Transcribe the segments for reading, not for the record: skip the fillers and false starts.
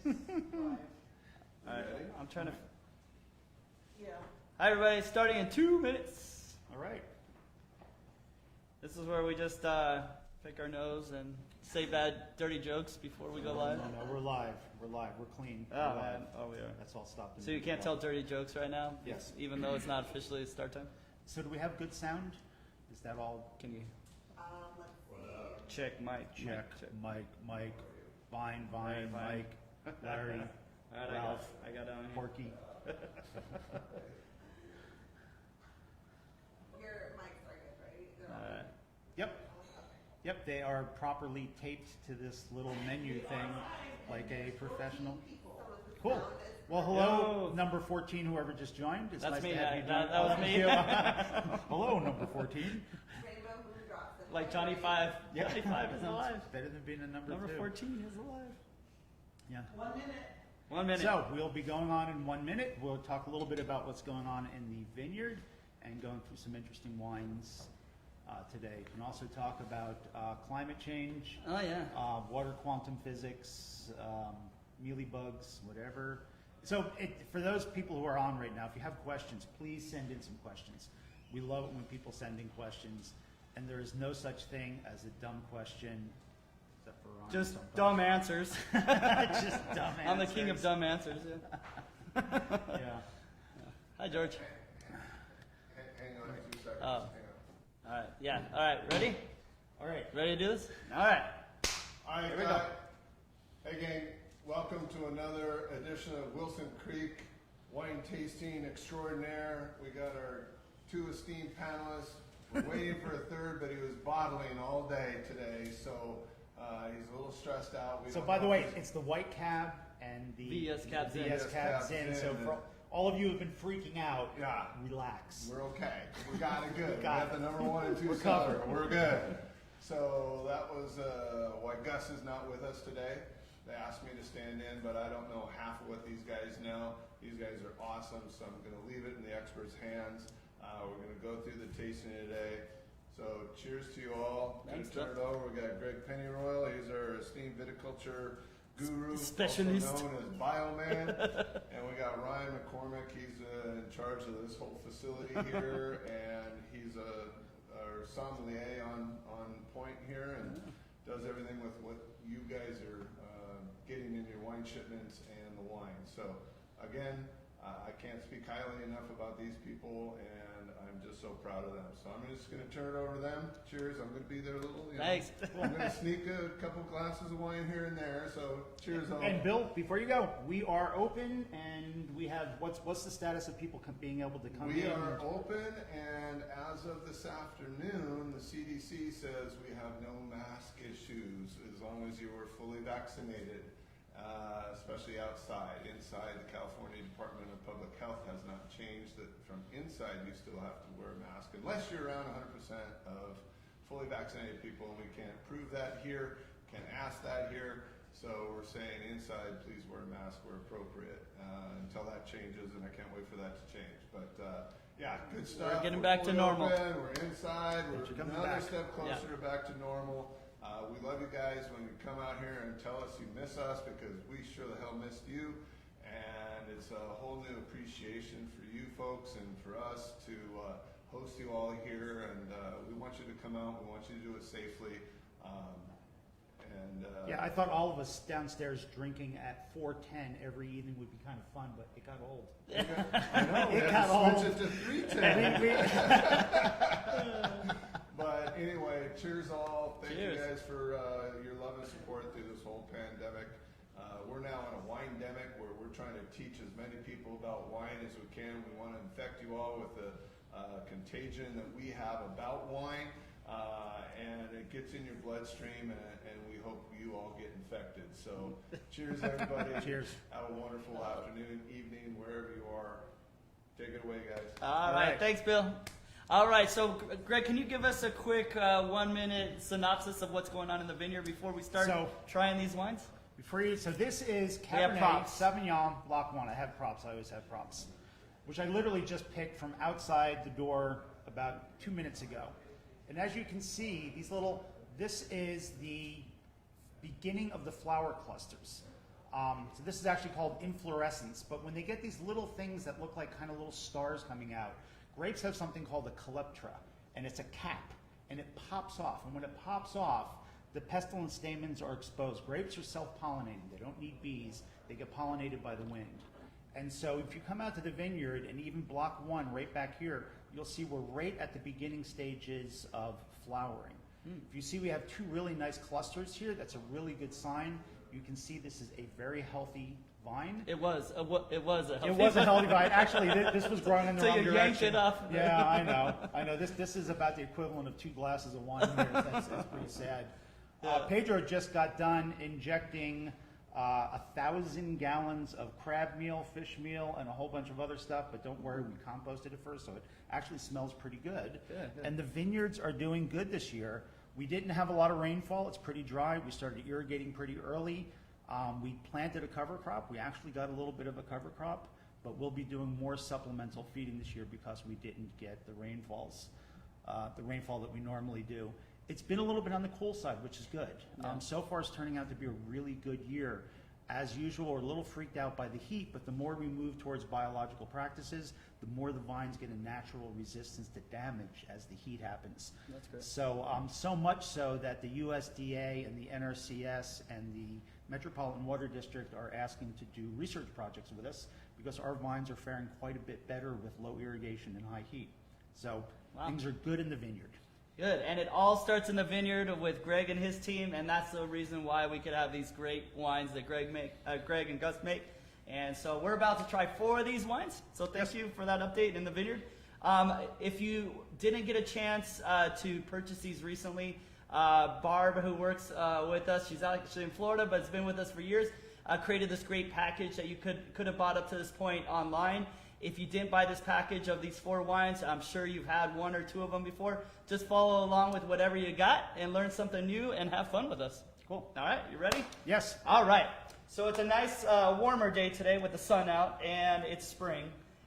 All right, I'm trying to. Yeah. Hi, everybody. Starting in 2 minutes. All right. This is where we just pick our nose and say bad, dirty jokes before we go live. No, we're live. We're live. We're clean. Oh, We're live. man. Oh, we are. That's all stopped. So you can't tell dirty jokes right now? Yes. Even though it's not officially start time? So do we have good sound? Is that all? Can you Let's see. check mic? Check. Mike. Vine. Vine. Mike. Larry. All right, Ralph. I got down here. Porky. Your mics are good, right? They're All all right. Yep. Yep. They are properly taped to this little menu thing, like a professional. Cool. Well, hello, Yo. number 14, whoever just joined. It's That's nice me. to have you That join. was Thank me. you. Hello, number 14. Rainbow Moon drops. in Like my Johnny brain. 5. Yeah. Johnny 5 is alive. Better than being a number 2. 14 is alive. Yeah. 1 minute. 1 minute. So we'll be going on in 1 minute. We'll talk a little bit about what's going on in the vineyard and going through some interesting wines today. We can also talk about climate change, Oh, yeah. water quantum physics, mealy bugs, whatever. So for those people who are on right now, if you have questions, please send in some questions. We love it when people send in questions, and there is no such thing as a dumb question. Except for Ron Just sometimes. dumb answers. Just dumb I'm the king of answers. dumb answers. Yeah. Yeah. Hi, George. Hang on 2 seconds. Oh. Hang on. All right. Yeah. All right. Ready? All right. Ready to do this? All right. All right, Here we go. Hey, gang. Welcome to another edition of Wilson Creek Wine Tasting Extraordinaire. We got our 2 esteemed panelists. We're waiting for a third, but he was bottling all day today, so he's a little stressed out. So by the way, it's the white cab and the VS cabs in. VS cabs in. So for all of you who've been freaking out, Yeah. relax. We're okay. We got it good. We got got the number 1 and 2 We're seller. covered. We're good. So that was why Gus is not with us today. They asked me to stand in, but I don't know half of what these guys know. These guys are awesome, so I'm going to leave it in the experts' hands. We're going to go through the tasting today. So cheers to you all. I'm going Thanks, to turn it over. We got Greg Pennyroyal. He's our esteemed viticulture guru, Specialist. also known as Bioman. And we got Ryan McCormick. He's in charge of this whole facility here, and he's our sommelier on point here, and does everything with what you guys are getting in your wine shipments and the wine. So again, I can't speak highly enough about these people, and I'm just so proud of them. So I'm just going to turn it over to them. Cheers. I'm going to be there a little. Thanks. I'm going to sneak a couple glasses of wine here and there. So cheers all. And Bill, before you go, we are open, and we have what's the status of people being able to come We in? are open, and as of this afternoon, the CDC says we have no mask issues as long as you are fully vaccinated, especially outside. Inside, the California Department of Public Health has not changed that from inside you still have to wear a mask unless you're around 100% of fully vaccinated people, and we can't prove that here, can't ask that here. So we're saying inside, please wear a mask where appropriate until that changes, and I can't wait for that to change. But yeah, good stuff. We're getting back to fully normal. open, we're inside. We're You're coming another back. step closer to back to normal. We love you guys when you come out here and tell us you miss us, because we sure the hell missed you. And it's a whole new appreciation for you folks and for us to host you all here. And we want you to come out. We want you to do it safely. Yeah, I thought all of us downstairs drinking at 4:10 every evening would be kind of fun, but it got old. I know, we It had got to switch old. it to 3:10. But anyway, cheers all. Thank you Cheers. guys for your love and support through this whole pandemic. We're now in a wine-demic where we're trying to teach as many people about wine as we can. We want to infect you all with the contagion that we have about wine, and it gets in your bloodstream, and we hope you all get infected. So cheers, everybody. Cheers. Have a wonderful afternoon, evening, wherever you are. Take it away, guys. All right. Thanks, Bill. All right. So, Greg, can you give us a quick 1 minute synopsis of what's going on in the vineyard before we start trying these wines? So this is We have Cabernet props. Sauvignon Block 1. I have props. I always have props. Which I literally just picked from outside the door about 2 minutes ago. And as you can see, this is the beginning of the flower clusters. So this is actually called inflorescence, but when they get these little things that look like kind of little stars coming out, grapes have something called a calyptra, and it's a cap, and it pops off. And when it pops off, the pestle and stamens are exposed. Grapes are self-pollinating. They don't need bees. They get pollinated by the wind. And so if you come out to the vineyard, and even block 1 right back here, you'll see we're right at the beginning stages of flowering. If you see we have 2 really nice clusters here, that's a really good sign. You can see this is a very healthy vine. It was a healthy It was a healthy vine. Actually, this was growing in the wrong So you direction. yanked it off. Yeah, I know. This is about the equivalent of 2 glasses of wine here. That's pretty sad. Pedro just got done injecting 1,000 gallons of crab meal, fish meal, and a whole bunch of other stuff. But don't worry, we composted it first, so it actually smells pretty good. Good. And the vineyards are doing good this year. We didn't have a lot of rainfall. It's pretty dry. We started irrigating pretty early. We planted a cover crop. We actually got a little bit of a cover crop, but we'll be doing more supplemental feeding this year because we didn't get the rainfall that we normally do. It's been a little bit on the cool side, which is good. Yeah. So far, it's turning out to be a really good year. As usual, we're a little freaked out by the heat, but the more we move towards biological practices, the more the vines get a natural resistance to damage as the heat happens. That's great. So, so much so that the USDA and the NRCS and the Metropolitan Water District are asking to do research projects with us because our vines are faring quite a bit better with low irrigation and high heat. So things are good in the vineyard. Good, and it all starts in the vineyard with Greg and his team, and that's the reason why we could have these great wines that Greg and Gus make. And so we're about to try 4 of these wines. So thank you for that update in the vineyard. If you didn't get a chance to purchase these recently, Barb, who works with us, she's actually in Florida, but has been with us for years, created this great package that you could have bought up to this point online. If you didn't buy this package of these 4 wines, I'm sure you've had 1 or 2 of them before. Just follow along with whatever you got and learn something new and have fun with us. Cool. All right, you ready? Yes. All right. So it's a nice warmer day today with the sun out, and it's spring.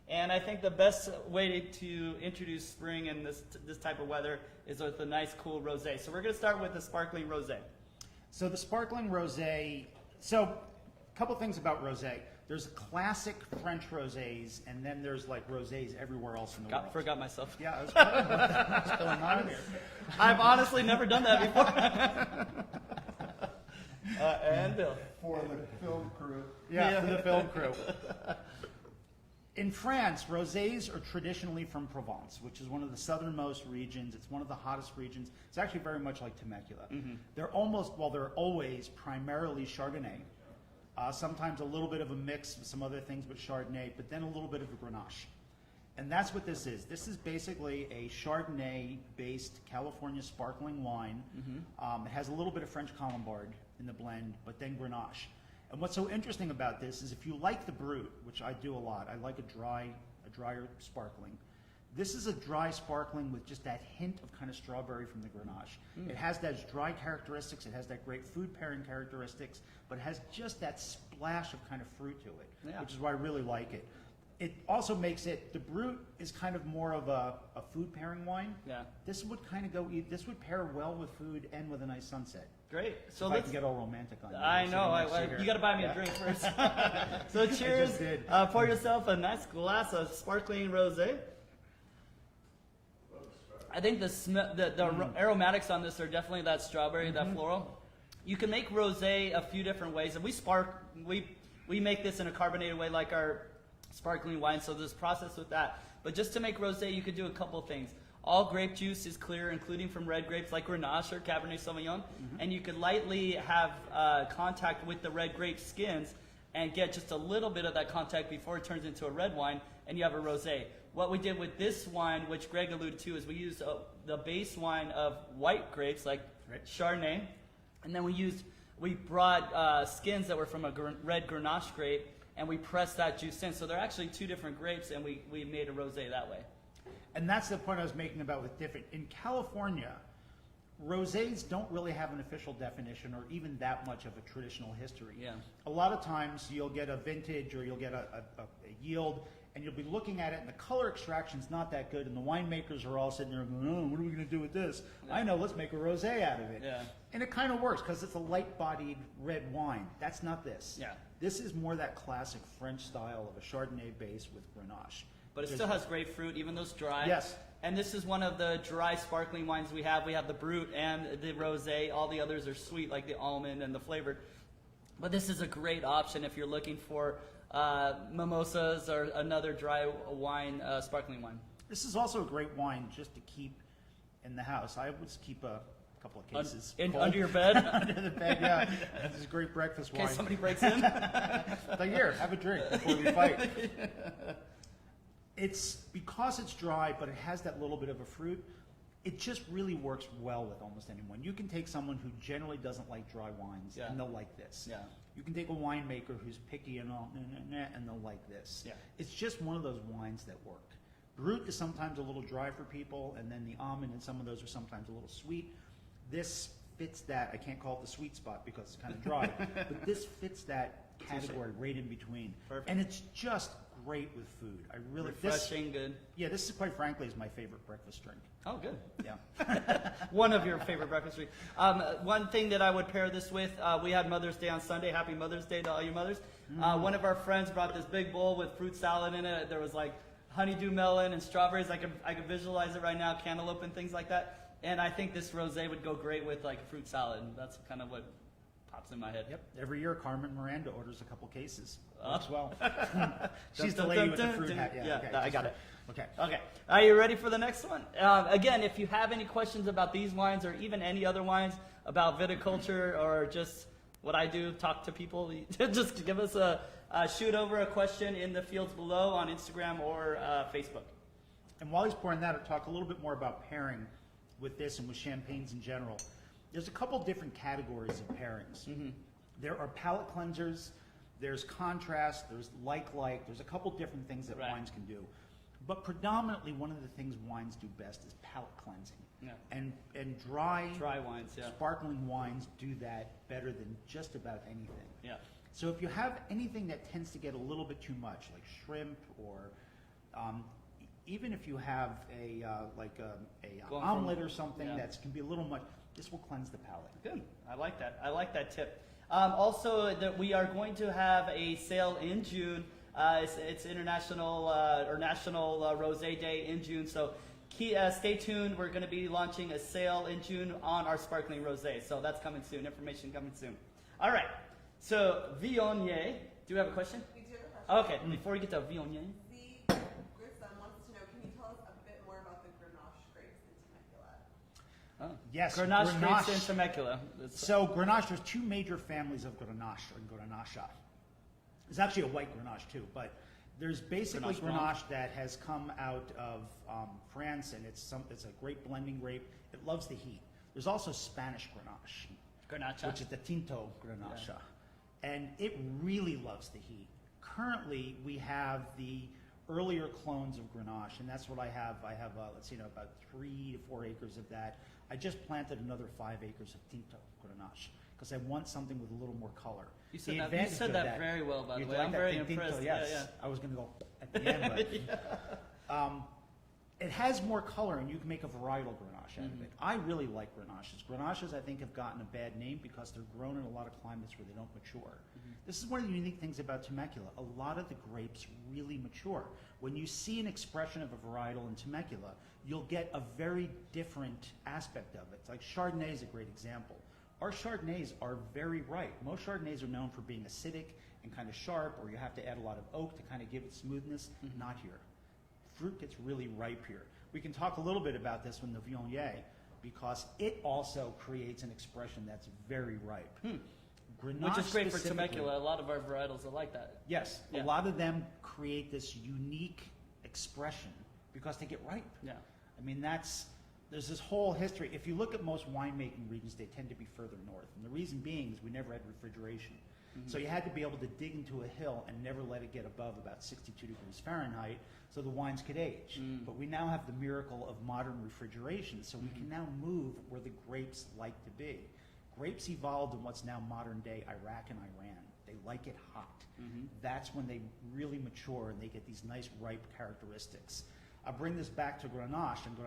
And I think the best way to introduce spring in this type of weather is with a nice, cool rosé. So we're going to start with the sparkling rosé. So the sparkling rosé, so a couple things about rosé. There's classic French rosés, and then there's like rosés everywhere else in the world. Forgot myself. Yeah, I was what's going on here? I've honestly never done that before. And Bill. For the film crew. Yeah, for the film crew. In France, rosés are traditionally from Provence, which is one of the southernmost regions. It's one of the hottest regions. It's actually very much like Temecula. Mm-hmm. They're always primarily Chardonnay. Sometimes a little bit of a mix with some other things but Chardonnay, but then a little bit of a Grenache. And that's what this is. This is basically a Chardonnay-based California sparkling wine. Mm-hmm. It has a little bit of French Colombard in the blend, but then Grenache. And what's so interesting about this is if you like the Brut, which I do a lot, I like a drier sparkling. This is a dry sparkling with just that hint of kind of strawberry from the Grenache. It has those dry characteristics, it has that great food pairing characteristics, but it has just that splash of kind of fruit to it, which is why I really like it. It also makes it, the Brut is kind of more of a food pairing wine. Yeah. This would kind of this would pair well with food and with a nice sunset. Great. So if let's I can get all romantic on you. I know. You got to buy me a drink first. So cheers. just did. Pour yourself a nice glass of sparkling rosé. I think the aromatics on this are definitely that strawberry, that floral. You can make rosé a few different ways, and we make this in a carbonated way, like our sparkling wine. So there's a process with that. But just to make rosé, you could do a couple things. All grape juice is clear, including from red grapes like Grenache or Cabernet Sauvignon, and you could lightly have contact with the red grape skins and get just a little bit of that contact before it turns into a red wine, and you have a rosé. What we did with this wine, which Greg alluded to, is we used the base wine of white grapes like Chardonnay, and then we brought skins that were from a red Grenache grape, and we pressed that juice in. So they're actually 2 different grapes, and we made a rosé that way. And that's the point I was making about with different. In California, rosés don't really have an official definition or even that much of a traditional history. Yeah. A lot of times you'll get a vintage or you'll get a yield, and you'll be looking at it, and the color extraction's not that good, and the winemakers are all sitting there going, oh, what are we going to do with this? Yeah. I know, let's make a rosé out of it. Yeah. And it kind of works because it's a light-bodied red wine. That's not this. Yeah. This is more that classic French style of a Chardonnay base with Grenache. But it still has grapefruit, even though it's dry. Yes. And this is one of the dry sparkling wines we have. We have the Brut and the Rosé. All the others are sweet, like the almond and the flavored. But this is a great option if you're looking for mimosas or another dry wine, sparkling wine. This is also a great wine just to keep in the house. I always keep a couple of cases. Cold. Under your bed? Under the bed, yeah. This is great breakfast In wine. case somebody breaks in? Like, here, have a drink before we fight. It's because it's dry, but it has that little bit of a fruit. It just really works well with almost anyone. You can take someone who generally doesn't like dry wines, Yeah. and they'll like this. Yeah. You can take a winemaker who's picky and all, and they'll like this. Yeah. It's just one of those wines that work. Brut is sometimes a little dry for people, and then the almond and some of those are sometimes a little sweet. This fits that. I can't call it the sweet spot because it's kind of dry, but this fits that category right in between. Perfect. And it's just great with food. I really Refreshing, good. Yeah, this is quite frankly is my favorite breakfast drink. Oh, good. Yeah. One of your favorite breakfast drinks. One thing that I would pair this with, we had Mother's Day on Sunday. Happy Mother's Day to all your mothers. One of our friends brought this big bowl with fruit salad in it. There was like honeydew melon and strawberries. I could visualize it right now, cantaloupe and things like that. And I think this rosé would go great with like a fruit salad. That's kind of what pops in my head. Yep. Every year, Carmen Miranda orders a couple cases. Oh. Works well. She's the lady with the fruit hat. Yeah, okay, I got it. Okay. Okay. Are you ready for the next one? Again, if you have any questions about these wines or even any other wines about viticulture or just what I do, talk to people, just give us shoot over a question in the fields below on Instagram or Facebook. And while he's pouring that, I'll talk a little bit more about pairing with this and with champagnes in general. There's a couple different categories of pairings. Mm-hmm. There are palate cleansers, there's contrast, there's like, there's a couple different things that Right. wines can do. But predominantly, one of the things wines do best is palate cleansing. Yeah. And dry wines, yeah. sparkling wines do that better than just about anything. Yeah. So if you have anything that tends to get a little bit too much, like shrimp, or even if you have a Going omelet from- or something yeah. that can be a little much, this will cleanse the palate. Good. I like that. I like that tip. Also, that we are going to have a sale in June. It's International or National Rosé Day in June. So stay tuned. We're going to be launching a sale in June on our sparkling rosé. So that's coming soon. Information coming soon. All right. So Viognier, do you have a question? We do have a question. Okay. Before we get to Viognier. The Roussanne wants to know, can you tell us a bit more about the Grenache grapes in Temecula? Oh. Yes, Grenache grapes Grenache. in Temecula. So Grenache, there's two major families of Grenache or Grenache. There's actually a white Grenache too, but there's basically Grenache Blanc. Grenache that has come out of France, and it's a great blending grape. It loves the heat. There's also Spanish Grenache, Grenache. which is the Tinto Grenache, and it really loves the heat. Currently, we have the earlier clones of Grenache, and that's what I have. I have, about 3 to 4 acres of that. I just planted another 5 acres of Tinto Grenache because I want something with a little more color. You The said that, advantage of very well, by the You'd way. like I'm that very Tinto, impressed. yes. Yeah, I was going to go at the end, but it has more color, and you can make a varietal Grenache out of it. I really like Grenaches. Grenaches, I think, have gotten a bad name because they're grown in a lot of climates where they don't mature. This is one of the unique things about Temecula. A lot of the grapes really mature. When you see an expression of a varietal in Temecula, you'll get a very different aspect of it. It's like Chardonnay is a great example. Our Chardonnays are very ripe. Most Chardonnays are known for being acidic and kind of sharp, or you have to add a lot of oak to kind of give it smoothness. Not here. Fruit gets really ripe here. We can talk a little bit about this with the Viognier because it also creates an expression that's very ripe. Grenache Which is great for specifically- Temecula. A lot of our varietals are like that. Yes, Yeah. a lot of them create this unique expression because they get ripe. Yeah. I mean, there's this whole history. If you look at most winemaking regions, they tend to be further north. And the reason being is we never had refrigeration. So you had to be able to dig into a hill and never let it get above about 62 degrees Fahrenheit so the wines could age. But we now have the miracle of modern refrigeration, so we can now move where the grapes like to be. Grapes evolved in what's now modern day Iraq and Iran. They They like it hot. That's when they really mature and they get these nice ripe characteristics. I bring this back to Grenache, and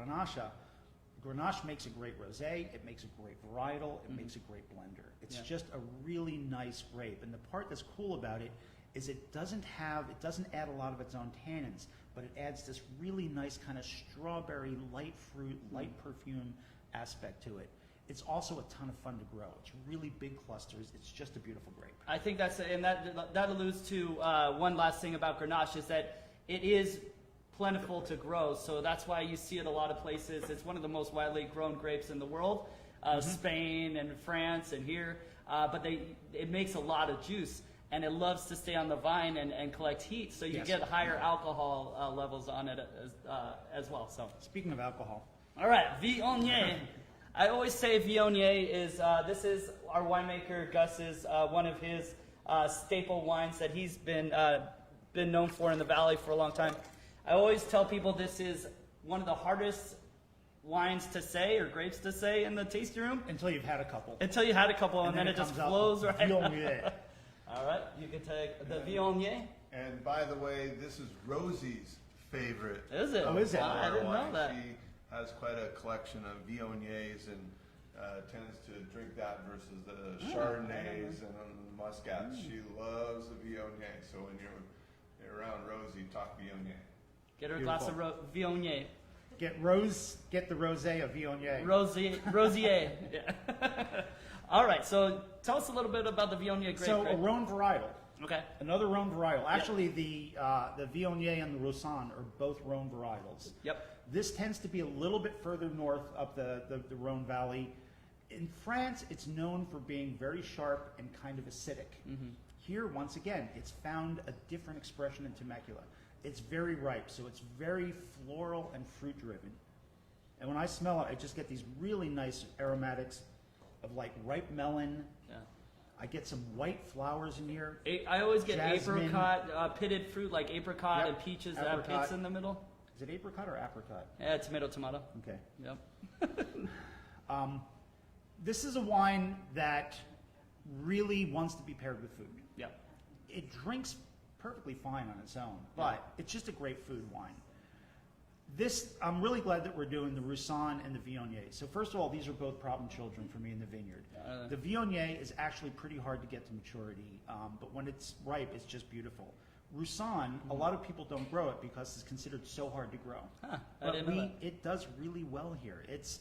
Grenache makes a great rosé, it makes a great varietal, it makes a great blender. It's just a really nice grape. And the part that's cool about it is it doesn't add a lot of its own tannins, but it adds this really nice kind of strawberry, light fruit, light perfume aspect to it. It's also a ton of fun to grow. It's really big clusters. It's just a beautiful grape. I think that alludes to one last thing about Grenache is that it is plentiful to grow. So that's why you see it a lot of places. It's one of the most widely grown grapes in the world, Spain and France and here. But it makes a lot of juice, and it loves to stay on the vine and collect heat. So you get higher alcohol levels on it as well. So Speaking of alcohol, all right, Viognier. I always say Viognier is, this is our winemaker Gus's, one of his staple wines that he's been known for in the valley for a long time. I always tell people this is one of the hardest wines to say or grapes to say in the tasting room. until you've had a couple. Until you had a couple and then it just comes out flows right. Viognier. All right, you can take the Viognier. And by the way, this is Rosie's favorite. Is it? Oh, is it? I didn't know wine. that. She has quite a collection of Viogniers and tends to drink that versus the Chardonnays and Muscats. She loves the Viognier. So when you're around Rosie, talk Viognier. Get her a glass of Viognier. Get the rosé of Viognier. Rosier. Yeah. All right, so tell us a little bit about the Viognier grape. So a Rhone varietal. Okay. Another Rhone varietal. Actually, the Viognier and the Roussanne are both Rhone varietals. Yep. This tends to be a little bit further north up the Rhone Valley. In France, it's known for being very sharp and kind of acidic. Here, once again, it's found a different expression in Temecula. It's very ripe, so it's very floral and fruit driven. And when I smell it, I just get these really nice aromatics of like ripe melon. Yeah. I get some white flowers in here. I always get Jasmine. apricot, pitted fruit like apricot Yep, and peaches that have apricot. pits in the middle. Is it apricot or apricot? Yeah, tomato. Okay. Yep. This is a wine that really wants to be paired with food. Yep. It drinks perfectly fine on its own, but it's just a great food wine. I'm really glad that we're doing the Roussanne and the Viognier. So first of all, these are both problem children for me in the vineyard. The Viognier is actually pretty hard to get to maturity, but when it's ripe, it's just beautiful. Roussanne, a lot of people don't grow it because it's considered so hard to grow. Huh, I But didn't know that. it does really well here. It's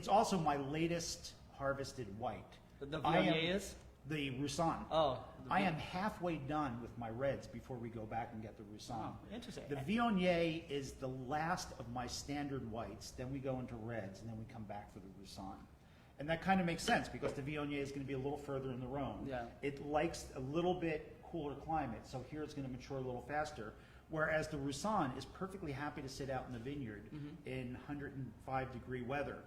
also my latest harvested white. The I am- Viognier is? The Roussanne. Oh. I am halfway done with my reds before we go back and get the Roussanne. Oh, interesting. The Viognier is the last of my standard whites. Then we go into reds, and then we come back for the Roussanne. And that kind of makes sense because the Viognier is going to be a little further in the Rhone. Yeah. It likes a little bit cooler climate, so here it's going to mature a little faster. Whereas the Roussanne is perfectly happy to sit out in the vineyard in 105-degree weather.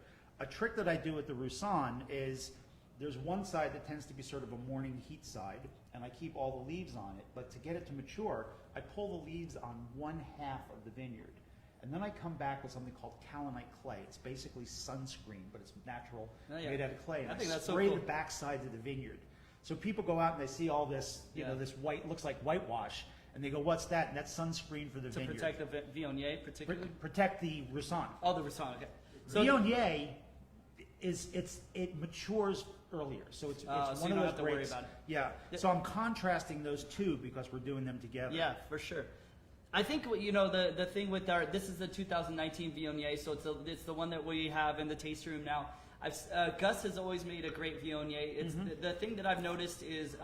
A trick that I do with the Roussanne is there's one side that tends to be sort of a morning heat side, and I keep all the leaves on it. But to get it to mature, I pull the leaves on one half of the vineyard. And then I come back with something called kaolinite clay. It's basically sunscreen, but it's natural, made out of clay. And I think that's so spray cool. the back sides of the vineyard. So people go out and they see all this, you know, this white, looks like whitewash, and they go, what's that? And that's sunscreen for the To vineyard. protect the Viognier particularly? Protect the Roussanne. Oh, the Roussanne, okay. So Viognier it matures earlier, so it's so one you of don't those have to worry grapes. about it. Yeah, so I'm contrasting those two because we're doing them together. Yeah, for sure. I think the thing with this is the 2019 Viognier, so it's the one that we have in the taste room now. Gus has always made a great Viognier. It's the thing that I've noticed is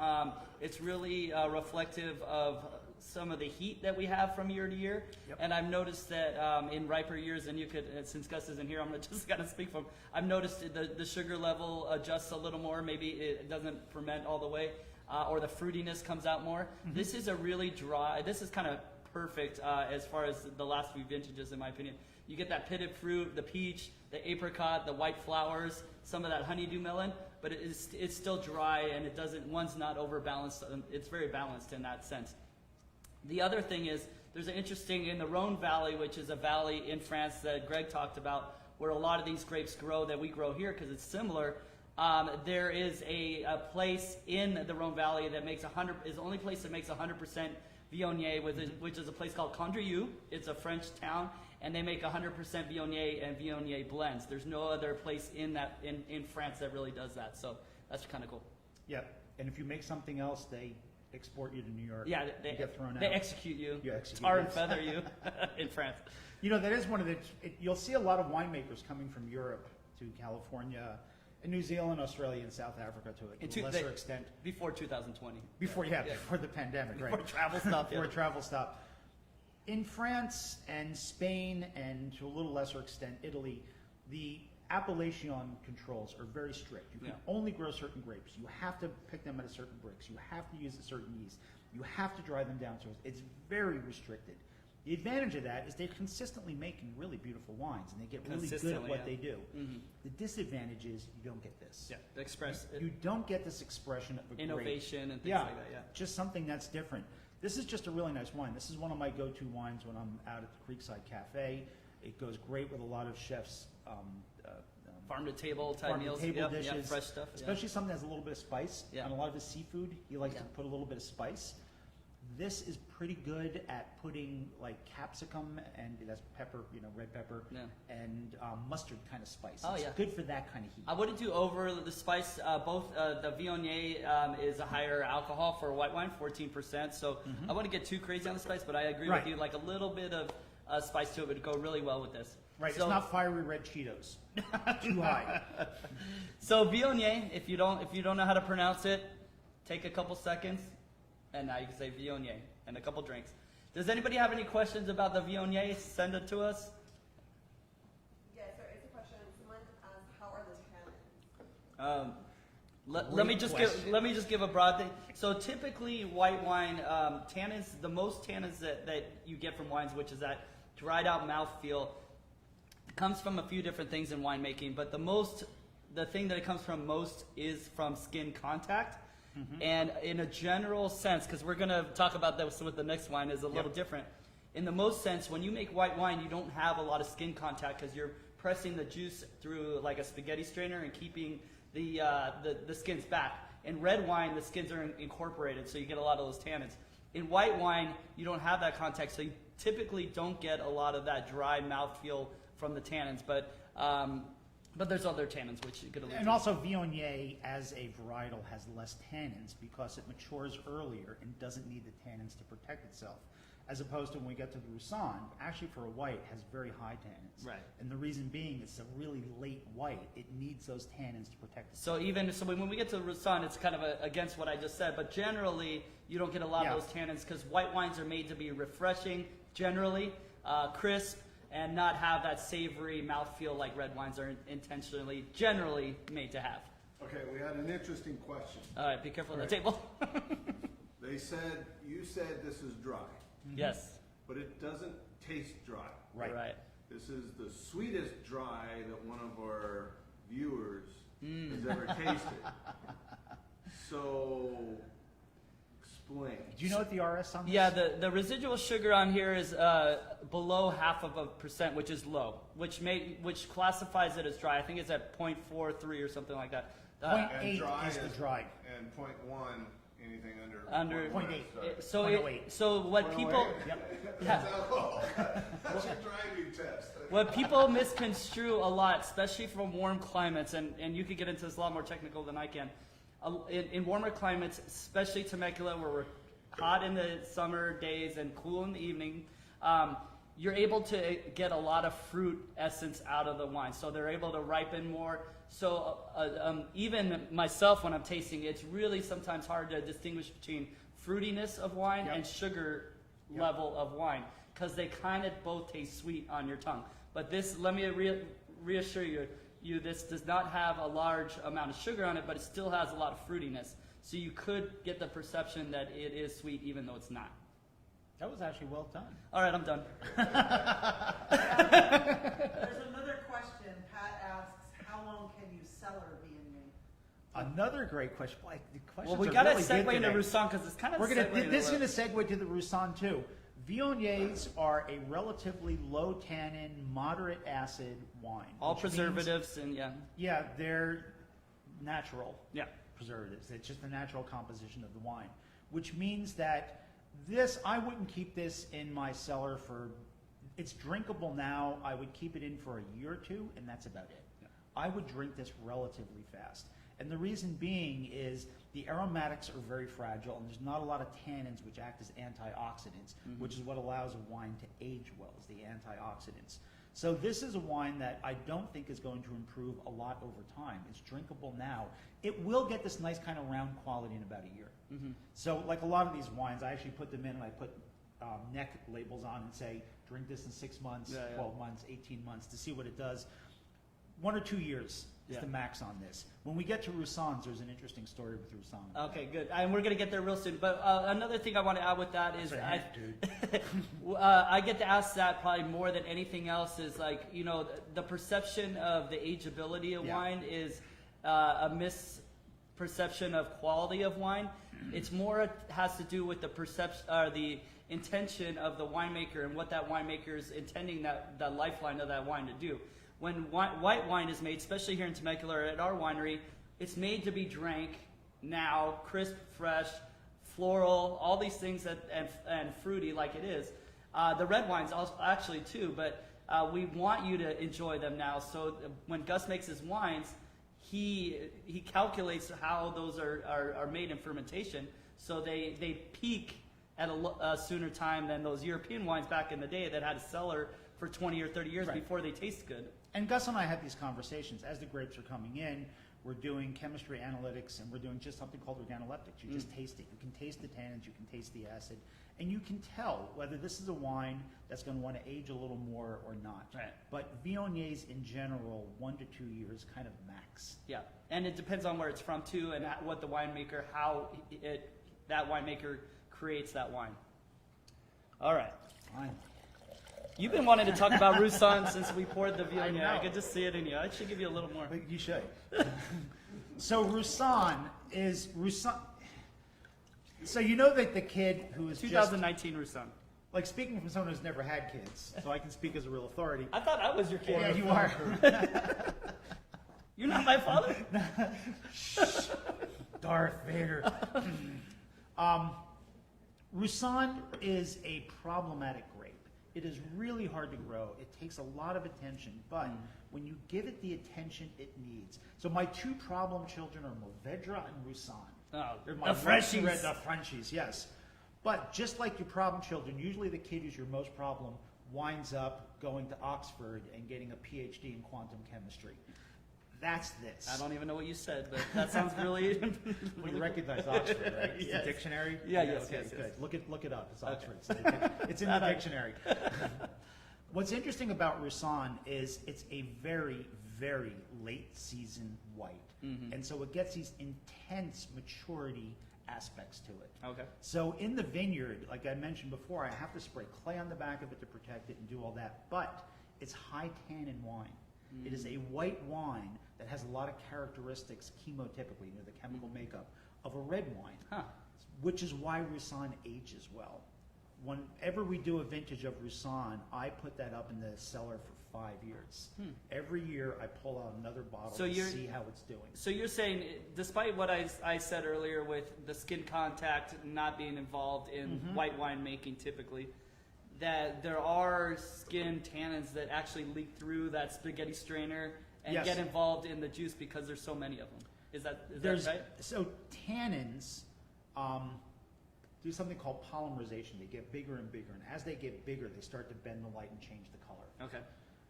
it's really reflective of some of the heat that we have from year to year. Yep. And I've noticed that in riper years, and you could, since Gus isn't here, I'm gonna just kind of speak from. I've noticed the sugar level adjusts a little more. Maybe it doesn't ferment all the way, or the fruitiness comes out more. This is a really dry. This is kind of perfect as far as the last few vintages, in my opinion. You get that pitted fruit, the peach, the apricot, the white flowers, some of that honeydew melon, but it's still dry and it doesn't. One's not overbalanced. It's very balanced in that sense. The other thing is there's an interesting in the Rhone Valley, which is a valley in France that Greg talked about, where a lot of these grapes grow that we grow here because it's similar. There is a place in the Rhone Valley that makes is the only place that makes 100% Viognier, which is a place called Condrieu. It's a French town, and they make 100% Viognier and Viognier blends. There's no other place in France that really does that, so that's kind of cool. Yeah, and if you make something else, they export you to New York. Yeah, you get thrown out. They execute you. You execute tar you. and feather you in France. You know, that is one of the, you'll see a lot of winemakers coming from Europe to California, and New Zealand, Australia, and South Africa to a lesser extent. Before 2020. Before the pandemic, right? Before travel stopped. Before travel stopped. In France and Spain, and to a little lesser extent Italy, the appellation controls are very strict. You can only grow certain grapes. You have to pick them at a certain brix. You have to use a certain yeast. You have to dry them down. So it's very restricted. The advantage of that is they're consistently making really beautiful wines, and they get really good at what they do. Mm-hmm. The disadvantage is you don't get this. Yeah, the express. You don't get this expression of a innovation grape. And things like that. Yeah, just something that's different. This is just a really nice wine. This is one of my go-to wines when I'm out at the Creekside Cafe. It goes great with a lot of chefs' farm-to-table type meals. Dishes, yeah, fresh stuff. Especially something that has a little bit of spice. Yeah. On a lot of his seafood, he likes to put a little bit of spice. This is pretty good at putting like capsicum and that's pepper, red pepper, and mustard kind of spice. Oh, it's good for that kind of heat. I wouldn't do over the spice. Both the Viognier is a higher alcohol for white wine, 14%. So I wouldn't get too crazy on the spice, but I agree with you. Like a little bit of spice to it would go really well with this. Right, so, it's not fiery red Cheetos. Too high. So Viognier, if you don't know how to pronounce it, take a couple seconds. And now you can say Viognier and a couple drinks. Does anybody have any questions about the Viognier? Send it to us. Yeah, so it's a question. Someone asked, how are the tannins? Let me just give a broad thing. So typically, white wine tannins, the most tannins that you get from wines, which is that dried out mouthfeel, comes from a few different things in winemaking. But the thing that it comes from most is from skin contact. Mm-hmm. And in a general sense, because we're going to talk about this with the next wine, is a little different. In the most sense, when you make white wine, you don't have a lot of skin contact because you're pressing the juice through like a spaghetti strainer and keeping the skins back. In red wine, the skins are incorporated, so you get a lot of those tannins. In white wine, you don't have that contact, so you typically don't get a lot of that dry mouthfeel from the tannins. But there's other tannins which you could allude to. And also Viognier as a varietal has less tannins because it matures earlier and doesn't need the tannins to protect itself. As opposed to when we get to the Roussanne, actually for a white has very high tannins. Right. And the reason being it's a really late white. It needs those tannins to protect itself. So when we get to the Roussanne, it's kind of against what I just said, but generally you don't get a lot of those tannins because white wines are made to be refreshing, generally, crisp, and not have that savory mouthfeel like red wines are generally made to have. Okay, we had an interesting question. All right, be careful of the table. You said this is dry. Mm-hmm. Yes. But it doesn't taste dry. Right. This is the sweetest dry that one of our viewers has ever tasted. So, explain. Do you know what the RS on this? Yeah, the residual sugar on here is below 0.5%, which is low, which classifies it as dry. I think it's at 0.43 or something like that. 0.8 is the dry. And 0.1, anything under 0.8. So what people That's your driving test. what people misconstrue a lot, especially from warm climates, and you could get into this a lot more technical than I can. In warmer climates, especially Temecula, where we're hot in the summer days and cool in the evening, you're able to get a lot of fruit essence out of the wine. So they're able to ripen more. So even myself, when I'm tasting it, it's really sometimes hard to distinguish between fruitiness of wine and sugar level of wine, because they kind of both taste sweet on your tongue. But this, let me reassure you, this does not have a large amount of sugar on it, but it still has a lot of fruitiness. So you could get the perception that it is sweet even though it's not. That was actually well done. All right, I'm done. There's another question. Pat asks, how long can you cellar Viognier? Another great question. Boy, the questions Well, we are got to really good segue into today. Roussanne because it's kind of This is going to segue to the Roussanne too. Viogniers are a relatively low tannin, moderate acid wine. all which means- preservatives and Yeah, they're natural Yeah. preservatives. It's just the natural composition of the wine, which means that this, I wouldn't keep this in my cellar for, it's drinkable now. I would keep it in for a year or two, and that's about it. Yeah. I would drink this relatively fast. And the reason being is the aromatics are very fragile, and there's not a lot of tannins which act as antioxidants, which is what allows a wine to age well, is the antioxidants. So this is a wine that I don't think is going to improve a lot over time. It's drinkable now. It will get this nice kind of round quality in about a year. So like a lot of these wines, I actually put them in and I put neck labels on and say, drink this in 6 months, 12 months, 18 months to see what it does. 1 or 2 years is the max on this. When we get to Roussanne's, there's an interesting story with Roussanne. Okay, good. And we're going to get there real soon. But another thing I want to add with that is I get to ask that probably more than anything else is like, you know, the perception of the ageability of wine is a misperception of quality of wine. It's more has to do with the perception or the intention of the winemaker and what that winemaker is intending that lifeline of that wine to do. When white wine is made, especially here in Temecula or at our winery, it's made to be drank now, crisp, fresh, floral, all these things and fruity like it is. The red wines also, actually too, but we want you to enjoy them now. So when Gus makes his wines, he calculates how those are made in fermentation, so they peak at a sooner time than those European wines back in the day that had a cellar for 20 or 30 years before they taste good. And Gus and I had these conversations. As the grapes are coming in, we're doing chemistry analytics, and we're doing just something called organoleptics. You just taste it. You can taste the tannins, you can taste the acid, and you can tell whether this is a wine that's going to want to age a little more or not. Right. But Viogniers in general, 1 to 2 years, kind of max. Yeah, and it depends on where it's from too, and what the winemaker, how that winemaker creates that wine. All right. Fine. You've been wanting to talk about Roussanne since we poured the I Viognier. know. I could just see it in you. I should give you a little more. But you should. So Roussanne is Roussanne. So you know that the kid who is 2019 Roussanne. like speaking from someone who's never had kids, so I can speak as a real authority. I thought I was your kid. Yeah, you are. You're not my father? Darth Vader. Roussanne is a problematic grape. It is really hard to grow. It takes a lot of attention, but when you give it the attention it needs. So my 2 problem children are Mourvedre and Roussanne. Oh, They're my the Frenchies. The Frenchies, yes. But just like your problem children, usually the kid who's your most problem winds up going to Oxford and getting a PhD in quantum chemistry. That's this. I don't even know what you said, but that sounds really... Well, you recognize Oxford, right? It's Yes. the dictionary? Yeah, yes, okay, yes, good. yes. Look it up. It's Oxford. It's in the dictionary. What's interesting about Roussanne is it's a very, very late season white. And so it gets these intense maturity aspects to it. Okay. So in the vineyard, like I mentioned before, I have to spray clay on the back of it to protect it and do all that, but it's high tannin wine. It is a white wine that has a lot of characteristics chemotypically, the chemical makeup of a red wine, which is why Roussanne ages well. Whenever we do a vintage of Roussanne, I put that up in the cellar for 5 years. Every year I pull out another bottle to see how it's doing. So you're saying, despite what I said earlier with the skin contact not being involved in white wine making typically, that there are skin tannins that actually leak through that spaghetti strainer and get involved in the juice because there's so many of them. Is that right? So tannins do something called polymerization. They get bigger and bigger, and as they get bigger, they start to bend the light and change the color. Okay.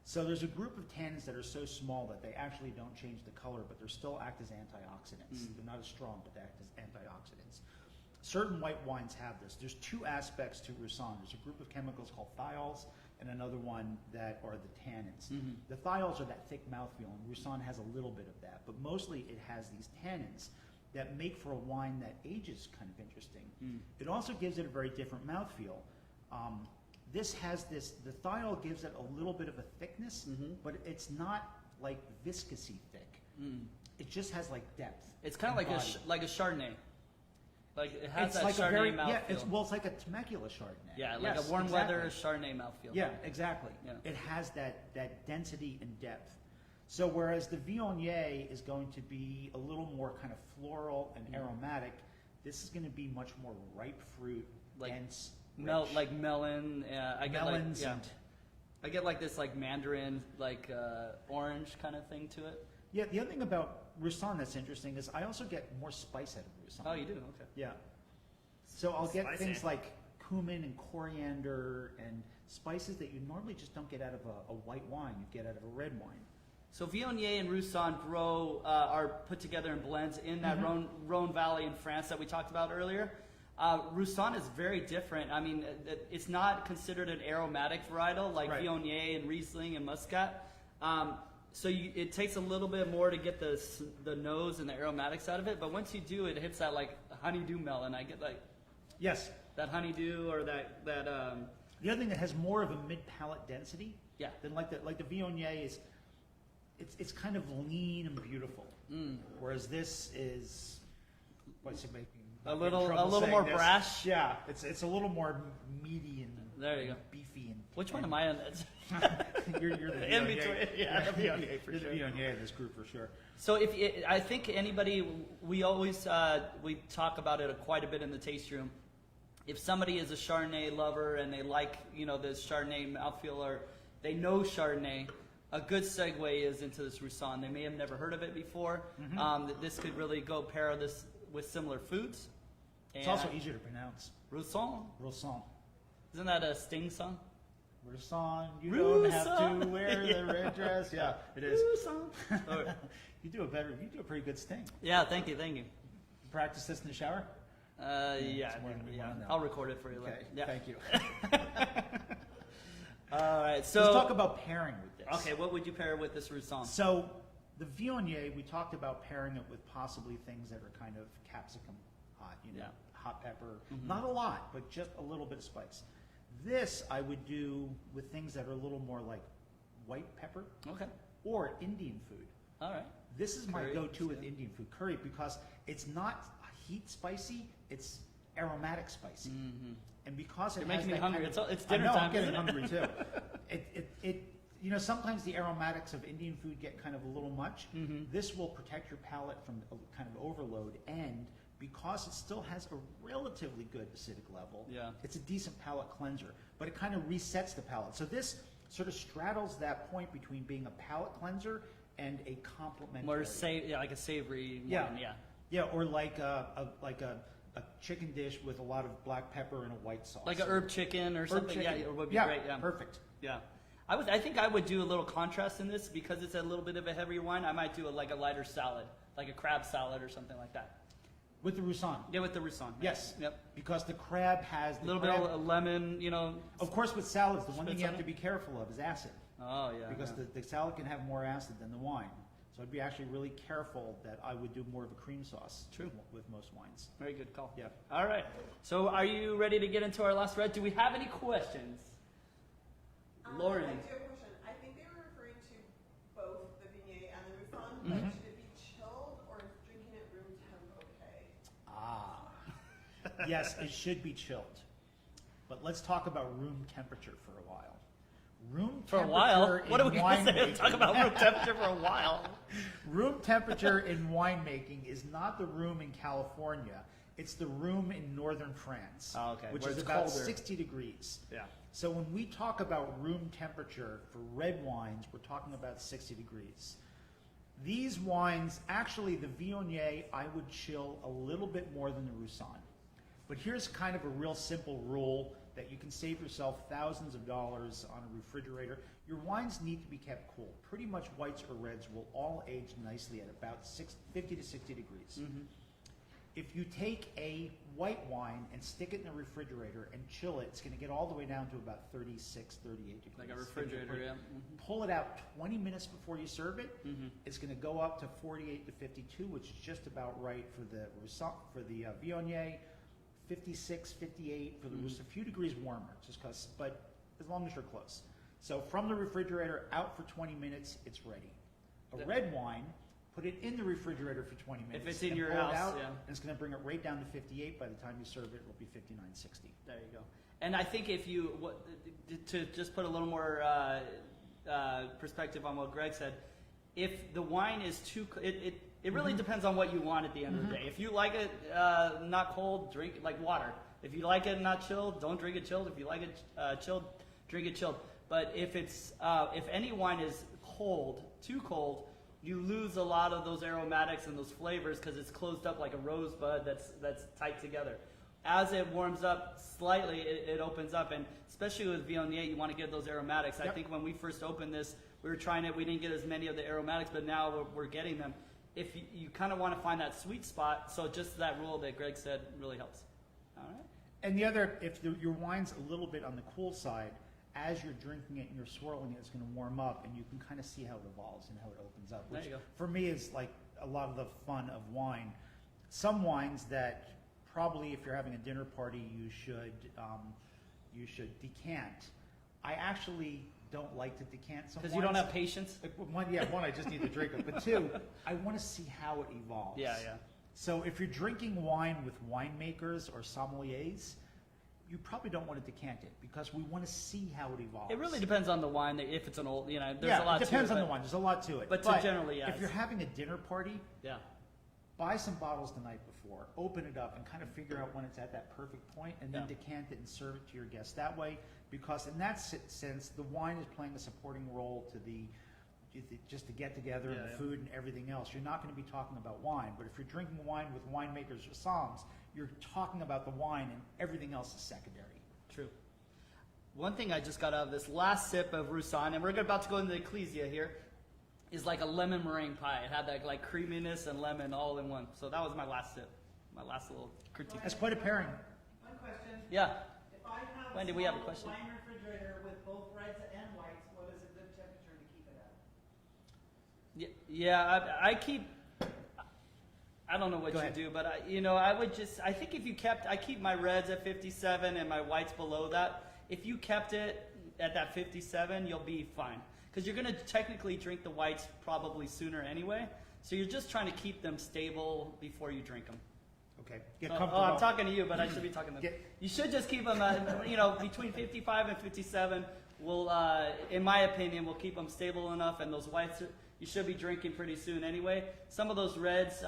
So there's a group of tannins that are so small that they actually don't change the color, but they still act as antioxidants. They're not as strong, but they act as antioxidants. Certain white wines have this. There's 2 aspects to Roussanne. There's a group of chemicals called thiols and another one that are the tannins. The thiols are that thick mouthfeel, and Roussanne has a little bit of that, but mostly it has these tannins that make for a wine that ages kind of interesting. It also gives it a very different mouthfeel. This has this, the thiol gives it a little bit of a thickness, but it's not like viscousy thick. It just has like depth. It's kind of like body. like a Chardonnay. Like it has It's that like a Chardonnay very, mouthfeel. it's like a Temecula Chardonnay. Yeah, like Yes, a warm exactly. weather Chardonnay mouthfeel. Yeah, exactly. Yeah. It has that density and depth. So whereas the Viognier is going to be a little more kind of floral and aromatic, this is going to be much more ripe fruit, Like dense, Like rich. melon. I get Melons like, and I get like this like mandarin, like orange kind of thing to it. yeah. The other thing about Roussanne that's interesting is I also get more spice out of Roussanne. Oh, you do? Okay. Yeah. So I'll get Spicy. things like cumin and coriander and spices that you normally just don't get out of a white wine. You get out of a red wine. So Viognier and Roussanne grow are put together in blends in that Rhone Valley in France that we talked about earlier. Roussanne is very different. I mean, it's not considered an aromatic varietal like Right. Viognier and Riesling and Muscat. So it takes a little bit more to get the nose and the aromatics out of it. But once you do, it hits that like honeydew melon. I get like Yes. that honeydew or that The other thing that has more of a mid-palate density yeah. than like the Viognier is, it's kind of lean and beautiful. Whereas this is, what's it making? A little more brash. Yeah, it's a little more meaty and There you go. beefy and. Which one am I on? You're the In Viognier. between, yeah, the Viognier for You're sure. the Viognier in this group for sure. So I think anybody, we always we talk about it quite a bit in the taste room. If somebody is a Chardonnay lover and they like this Chardonnay mouthfeel or they know Chardonnay, a good segue is into this Roussanne. They may have never heard of it before. This could really go pair this with similar foods. It's also easier to pronounce. Roussanne. Roussanne. Isn't that a Sting song? Roussanne, you don't have to Roussanne. wear the red dress. Yeah, it is. Roussanne. Oh, You do a pretty good sting. yeah, thank you. Practice this in the shower? Yeah, it's more than we wanna know. I'll record it for you later. Okay, Yeah. thank you. All right, so Let's talk about pairing with this. okay, what would you pair with this Roussanne? So the Viognier, we talked about pairing it with possibly things that are kind of capsicum hot, Yeah. hot pepper. Mhm. Not a lot, but just a little bit of spice. This I would do with things that are a little more like white pepper Okay, or Indian food. all right. This is my Curry, go-to with yeah. Indian food, curry, because it's not heat spicy, it's aromatic spicy. Mm-hmm. And because it You're has making me that hungry. kind of- It's dinner I know, time. I'm getting isn't it? hungry too. Sometimes the aromatics of Indian food get kind of a little much. Mhm. This will protect your palate from a kind of overload, and because it still has a relatively good acidic level, Yeah. it's a decent palate cleanser, but it kind of resets the palate. So this sort of straddles that point between being a palate cleanser and a complementary. More like a savory Yeah. one, yeah. Yeah, or like a chicken dish with a lot of black pepper and a white sauce. Like a herb chicken or Herb something. chicken. Yeah, it would be great. Yeah, Perfect. yeah. I think I would do a little contrast in this because it's a little bit of a heavier wine. I might do like a lighter salad, like a crab salad or something like that. With the Roussanne. Yeah, with the Roussanne. Yes. Yep. Because the crab has A little bit of lemon, Of course, with salads, the one thing Spits you on have to it. be careful of is acid, Oh yeah. because yeah. the salad can have more acid than the wine. So I'd be actually really careful that I would do more of a cream sauce. True. With most wines. Very good call. Yeah. All right. So are you ready to get into our last red? Do we have any questions? Lauren. I do have a question. I think they were referring to both the Viognier and the Roussanne, Mhm. but should it be chilled or is drinking it room temp okay? Yes, it should be chilled. But let's talk about room temperature for a while. Room For a temperature while? in What are we going to say? winemaking- Talk about room temperature for a while. Room temperature in winemaking is not the room in California. It's the room in northern France, Oh, okay. which Where is it's about colder. 60 degrees. Yeah. So when we talk about room temperature for red wines, we're talking about 60 degrees. These wines, actually the Viognier, I would chill a little bit more than the Roussanne. But here's kind of a real simple rule that you can save yourself thousands of dollars on a refrigerator. Your wines need to be kept cool. Pretty much whites or reds will all age nicely at about 50 to 60 degrees. Mm-hmm. If you take a white wine and stick it in the refrigerator and chill it, it's going to get all the way down to about 36, 38 degrees. Like a refrigerator, yeah. Mm-hmm. Pull it out 20 minutes before you serve it. Mm-hmm. It's going to go up to 48 to 52, which is just about right for the Viognier. 56, 58 for the Roussanne, a few degrees warmer, but as long as you're close. So from the refrigerator out for 20 minutes, it's ready. A red wine, put it in the refrigerator for 20 minutes. If it's in and your pull it house, out, yeah. And it's going to bring it right down to 58. By the time you serve it, it'll be 59, 60. There you go. And I think if you, to just put a little more perspective on what Greg said, if the wine is too, it really depends on what you want at the end of the day. If you like it not cold, drink it like water. If you like it not chilled, don't drink it chilled. If you like it chilled, drink it chilled. But if it's if any wine is cold, too cold, you lose a lot of those aromatics and those flavors because it's closed up like a rosebud that's tight together. As it warms up slightly, it opens up, and especially with Viognier, you want to get those aromatics. I think when we first opened this, we were trying it. We didn't get as many of the aromatics, but now we're getting them. If you kind of want to find that sweet spot, so just that rule that Greg said really helps. All right. And the other, if your wine's a little bit on the cool side, as you're drinking it and you're swirling it, it's going to warm up, and you can kind of see how it evolves and how it opens up. Which There you go. for me is like a lot of the fun of wine. Some wines that probably, if you're having a dinner party, you should decant. I actually don't like to decant some Because you don't wines. have patience. One, I just need to drink it. But two, I want to see how it evolves. Yeah. So if you're drinking wine with winemakers or sommeliers, you probably don't want to decant it because we want to see how it evolves. It really depends on the wine. If it's an old, there's a lot it depends to it. on the wine. There's a lot to it. but generally, yes. if you're having a dinner party, Yeah. buy some bottles the night before, open it up, and kind of figure out when it's at that perfect point, and then Yeah. decant it and serve it to your guests that way. Because in that sense, the wine is playing a supporting role to just to get together and the food and everything else. You're not going to be talking about wine, but if you're drinking wine with winemakers or somms, you're talking about the wine, and everything else is secondary. True. One thing I just got out of this last sip of Roussanne, and we're about to go into the Ecclesia here, is like a lemon meringue pie. It had that like creaminess and lemon all in one. So that was my last sip, my last little critique. That's quite a pairing. One question. Yeah. If I have Wendy, a we have a small question. wine refrigerator with both reds and whites, what is a good temperature to keep it at? Yeah. I keep. I don't know what Go you ahead. do, but I would just. I think if you kept, I keep my reds at 57 and my whites below that. If you kept it at that 57, you'll be fine. Because you're going to technically drink the whites probably sooner anyway. So you're just trying to keep them stable before you drink them. Okay, get Oh, comfortable. I'm talking to you, but I should be talking to them. You should just keep them, between 55 and 57. Will, in my opinion, will keep them stable enough. And those whites, you should be drinking pretty soon anyway. Some of those reds,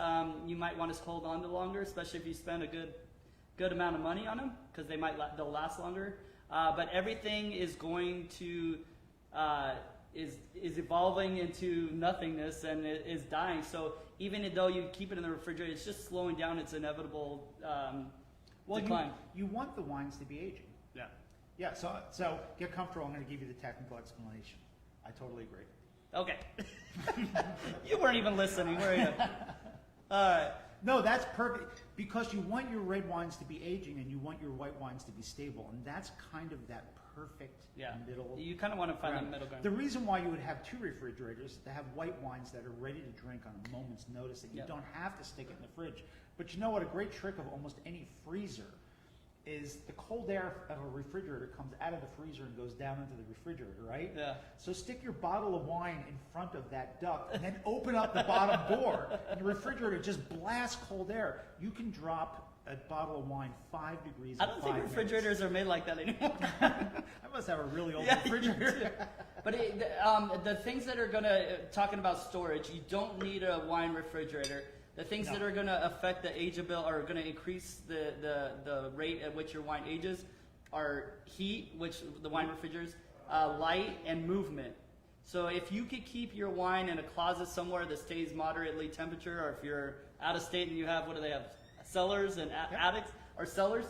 you might want to hold on to longer, especially if you spend a good amount of money on them, because they'll last longer. But everything is going to is evolving into nothingness and it is dying. So even though you keep it in the refrigerator, it's just slowing down its inevitable decline. You want the wines to be aging. Yeah. Yeah, so get comfortable. I'm going to give you the technical explanation. I totally agree. Okay. You weren't even listening, were you? All right. No, that's perfect because you want your red wines to be aging and you want your white wines to be stable, and that's kind of that perfect middle. You kind of want to find ground. that middle ground. The reason why you would have two refrigerators is to have white wines that are ready to drink on a moment's notice, that you don't have to stick it in the fridge. But you know what? A great trick of almost any freezer is the cold air of a refrigerator comes out of the freezer and goes down into the refrigerator, right? Yeah. So stick your bottle of wine in front of that duct and then open up the bottom door, and the refrigerator just blasts cold air. You can drop a bottle of wine 5 degrees in I don't think 5 refrigerators are made like that anymore. I must have a really old You refrigerator. do. But the things that are talking about storage, you don't need a wine refrigerator. The things that are going to affect the ageability or are going to increase the rate at which your wine ages are heat, which the wine refrigerators, light, and movement. So if you could keep your wine in a closet somewhere that stays moderately temperature, or if you're out of state and you have, what do they have, cellars and attics or cellars,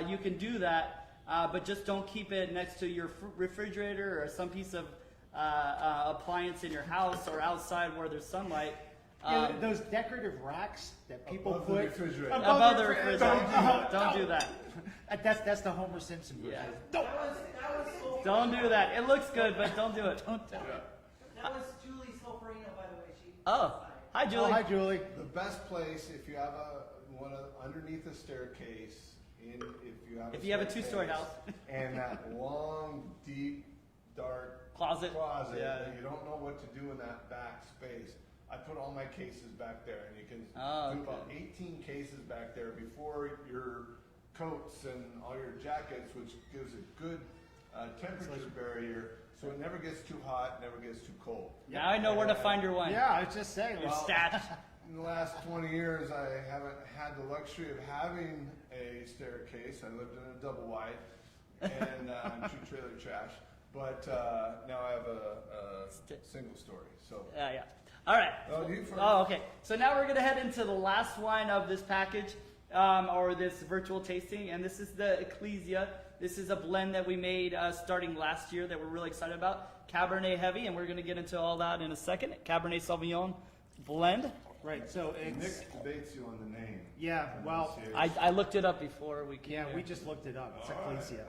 you can do that, but just don't keep it next to your refrigerator or some piece of appliance in your house or outside where there's sunlight. Those decorative racks that people Above the put refrigerator. Above the refrigerator. Don't do that. That's the Homer Simpson version. Yeah. Don't. That was so Don't do that. It looks good, but don't do it. Don't do it. That was Julie Solferino, by the way. She Oh, hi, Julie. Oh, hi, Julie. The best place if you have one underneath a staircase, if you have a two-story house. and that long, deep, dark Closet. Yeah. and you don't know what to do in that back space. I put all my cases back there, and you can do about 18 cases back there before your coats and all your jackets, which gives a good temperature barrier, so it never gets too hot, never gets too cold. Now I know where to find your wine. Yeah, I was just saying. Your well, stats. In the last 20 years, I haven't had the luxury of having a staircase. I lived in a double wide and true trailer trash. But now I have a single story. So. Yeah. All right. Oh, you first. Oh, okay. So now we're going to head into the last wine of this package, or this virtual tasting, and this is the Ecclesia. This is a blend that we made starting last year that we're really excited about. Cabernet heavy, and we're going to get into all that in a second. Cabernet Sauvignon blend. Right, so it's, Nick debates you on the name. yeah, well, I looked it up before we came yeah, here. we just looked it up. It's Ecclesia.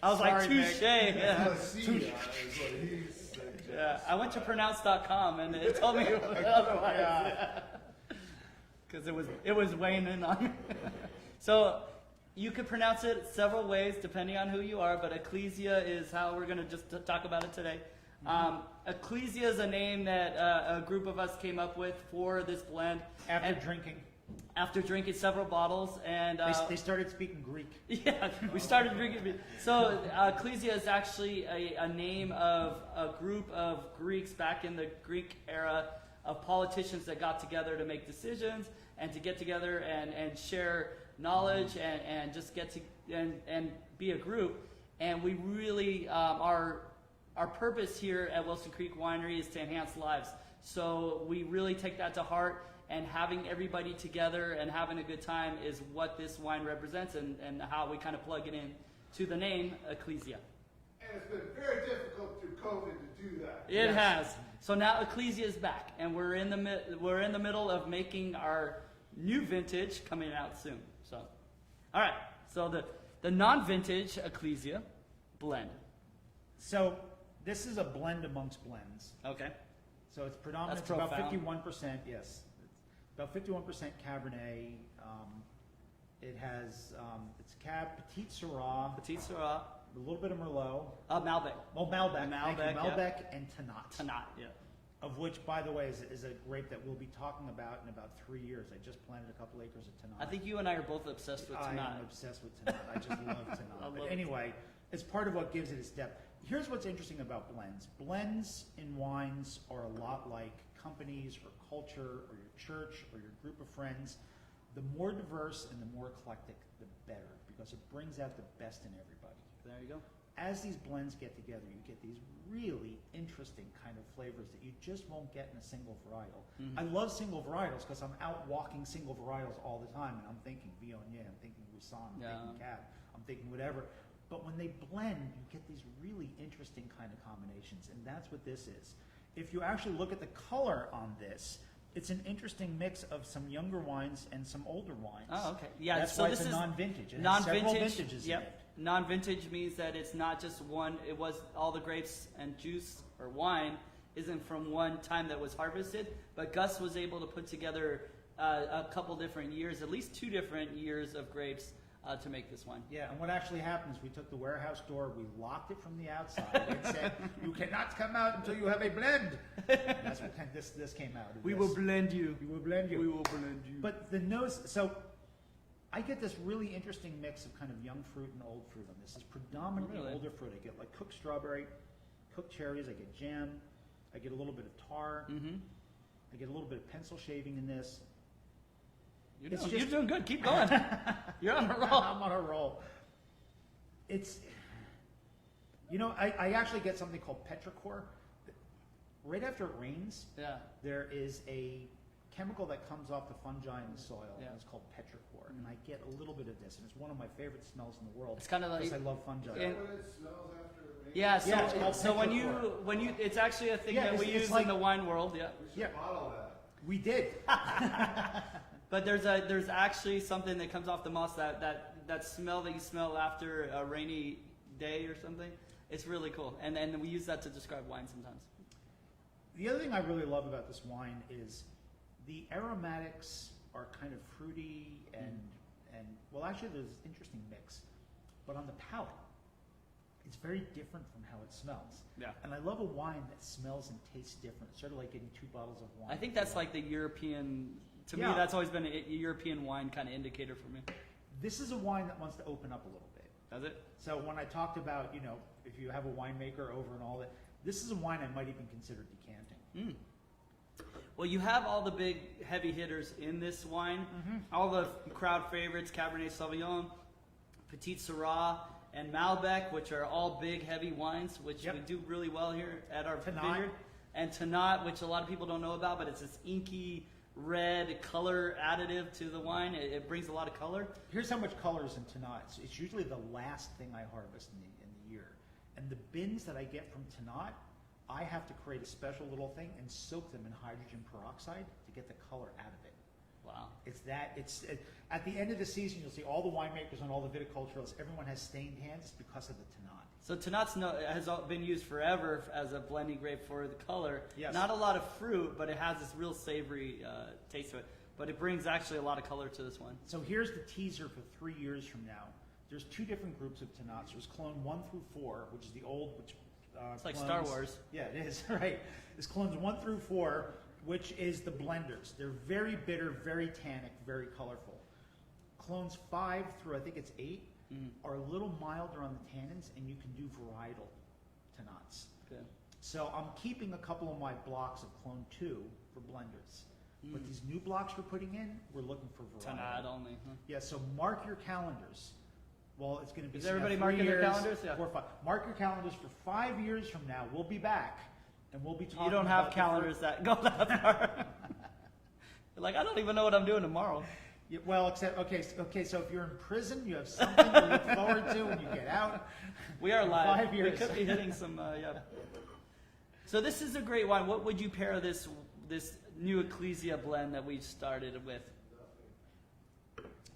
I was like, Sorry, Nick. touche. Yeah. Ecclesia is what he suggests. Yeah, I went to pronounce.com and it told me otherwise. Because it was weighing in on me. So you could pronounce it several ways depending on who you are, but Ecclesia is how we're going to just talk about it today. Ecclesia is a name that a group of us came up with for this blend. After drinking several bottles, and They started speaking Greek. yeah, we started drinking. So Ecclesia is actually a name of a group of Greeks back in the Greek era of politicians that got together to make decisions and to get together and share knowledge and just get to and be a group. And we really our purpose here at Wilson Creek Winery is to enhance lives. So we really take that to heart. And having everybody together and having a good time is what this wine represents, and how we kind of plug it in to the name Ecclesia. And it's been very difficult through COVID to do that. It has. So now Ecclesia is back, and we're in the middle of making our new vintage coming out soon. So, all right. So the non-vintage Ecclesia blend. So this is a blend amongst blends. Okay. So it's predominant. That's It's about profound. 51%. Yes, it's about 51% Cabernet. It has it's Cab, Petit Syrah, Petit Syrah, a little bit of Merlot. Malbec. Oh, Malbec. Thank you. Malbec, yeah. Malbec and Tannat. Tannat, yeah. Of which, by the way, is a grape that we'll be talking about in about 3 years. I just planted a couple acres of Tannat. I think you and I are both obsessed with I Tannat. am obsessed with Tannat. I just love I Tannat. love But it. anyway, it's part of what gives it its depth. Here's what's interesting about blends. Blends in wines are a lot like companies or culture or your church or your group of friends. The more diverse and the more eclectic, the better, because it brings out the best in everybody. There you go. As these blends get together, you get these really interesting kind of flavors that you just won't get in a single varietal. Mhm. I love single varietals because I'm out walking single varietals all the time, and I'm thinking Viognier, I'm thinking Roussanne, I'm Yeah. thinking Cab, I'm thinking whatever. But when they blend, you get these really interesting kind of combinations, and that's what this is. If you actually look at the color on this, it's an interesting mix of some younger wines and some older wines. Oh, okay. Yeah, That's so why this it's a is non-vintage. It has several vintages in it. Yep. Non-vintage means that it's not just one. It was all the grapes and juice or wine isn't from one time that was harvested, but Gus was able to put together a couple different years, at least 2 different years of grapes to make this wine. Yeah, and what actually happened is we took the warehouse door, we locked it from the outside, and said, "You cannot come out until you have a blend." And that's what this came out. We will blend you. We will blend you. We will blend you. But the nose, so I get this really interesting mix of kind of young fruit and old fruit on this. It's predominantly Really? older fruit. I get like cooked strawberry, cooked cherries. I get jam. I get a little bit of tar. Mm-hmm. I get a little bit of pencil shaving in this. You're doing good. Keep going. You're on a roll. I'm on a roll. It's, I actually get something called petrichor. Right after it rains, Yeah. there is a chemical that comes off the fungi in the soil, Yeah. and it's called petrichor. And I get a little bit of this, and it's one of my favorite smells in the world. It's kind of like because I love fungi. and- What it smells after it rains? Yeah. So Yeah, it's called so when petrichor. you it's actually a thing Yeah, that we it's use like- in the wine world. Yeah. We should Yeah. bottle that. We did. But there's actually something that comes off the moss that smell that you smell after a rainy day or something. It's really cool, and we use that to describe wine sometimes. The other thing I really love about this wine is the aromatics are kind of fruity and well, actually there's this interesting mix, but on the palate, it's very different from how it smells. Yeah. And I love a wine that smells and tastes different. It's sort of like getting 2 bottles of wine. I think that's like the European. To me, Yeah. that's always been a European wine kind of indicator for me. This is a wine that wants to open up a little bit. Does it? So when I talked about, you know, if you have a winemaker over and all that, this is a wine I might even consider decanting. Well, you have all the big heavy hitters in this wine. All the crowd favorites, Cabernet Sauvignon, Petit Syrah, and Malbec, which are all big, heavy wines, which we do really well here at our vineyard. And Tannat, which a lot of people don't know about, but it's this inky red color additive to the wine. It brings a lot of color. Here's how much color is in Tannat. It's usually the last thing I harvest in the year. And the bins that I get from Tannat, I have to create a special little thing and soak them in hydrogen peroxide to get the color out of it. Wow. At the end of the season, you'll see all the winemakers and all the viticulturalists, everyone has stained hands because of the Tannat. So Tannat's has been used forever as a blending grape for the color. Yes. Not a lot of fruit, but it has this real savory taste to it. But it brings actually a lot of color to this one. So here's the teaser for 3 years from now. There's 2 different groups of Tannats. There's clone 1 through 4, which is the old, which It's like clones, Star Wars. Yeah, it is, right. It's clones 1 through 4, which is the blenders. They're very bitter, very tannic, very colorful. Clones 5 through, I think it's 8, are a little milder on the tannins, and you can do varietal Tannats. Good. So I'm keeping a couple of my blocks of clone 2 for blenders. But these new blocks we're putting in, we're looking for varietal. Tannat only. Huh? Yeah, so mark your calendars. Well, it's going to be. Is everybody 3 marking their years, calendars? Yeah. 4, 5. Mark your calendars for 5 years from now. We'll be back, and we'll be talking. You don't have about calendars that go that far. You're like, I don't even know what I'm doing tomorrow. Yeah, well, except okay. So if you're in prison, you have something to look forward to when you get out. We are live. 5 years. We could be hitting some. So this is a great wine. What would you pair this new Ecclesia blend that we started with?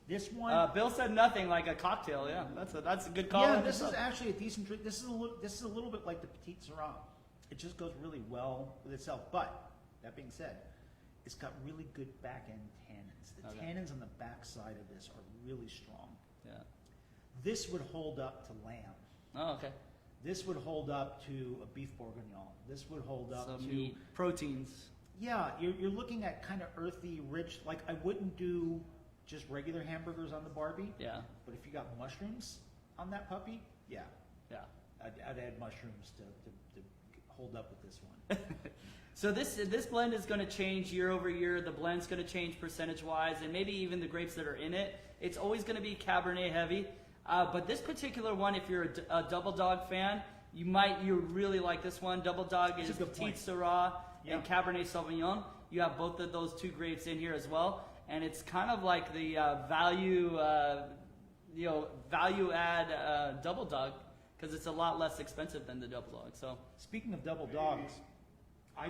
This one. Bill said nothing, like a cocktail. Yeah, that's a good call. Yeah, this is actually a decent drink. This is a little bit like the Petit Syrah. It just goes really well with itself. But that being said, it's got really good back end tannins. The tannins on the back side of this are really strong. Yeah. This would hold up to lamb. Oh, okay. This would hold up to a beef bourguignon. This would hold up So to meat, proteins. Yeah, you're looking at kind of earthy, rich. Like I wouldn't do just regular hamburgers on the Barbie. Yeah. But if you got mushrooms on that puppy, yeah, Yeah. I'd add mushrooms to hold up with this one. So this blend is going to change year over year. The blend's going to change percentage-wise, and maybe even the grapes that are in it. It's always going to be Cabernet heavy. But this particular one, if you're a Double Dog fan, you really like this one. Double Dog is Petit Syrah and Cabernet Sauvignon. You have both of those 2 grapes in here as well, and it's kind of like the value add Double Dog because it's a lot less expensive than the Double Dog. So Speaking of Double Dogs, I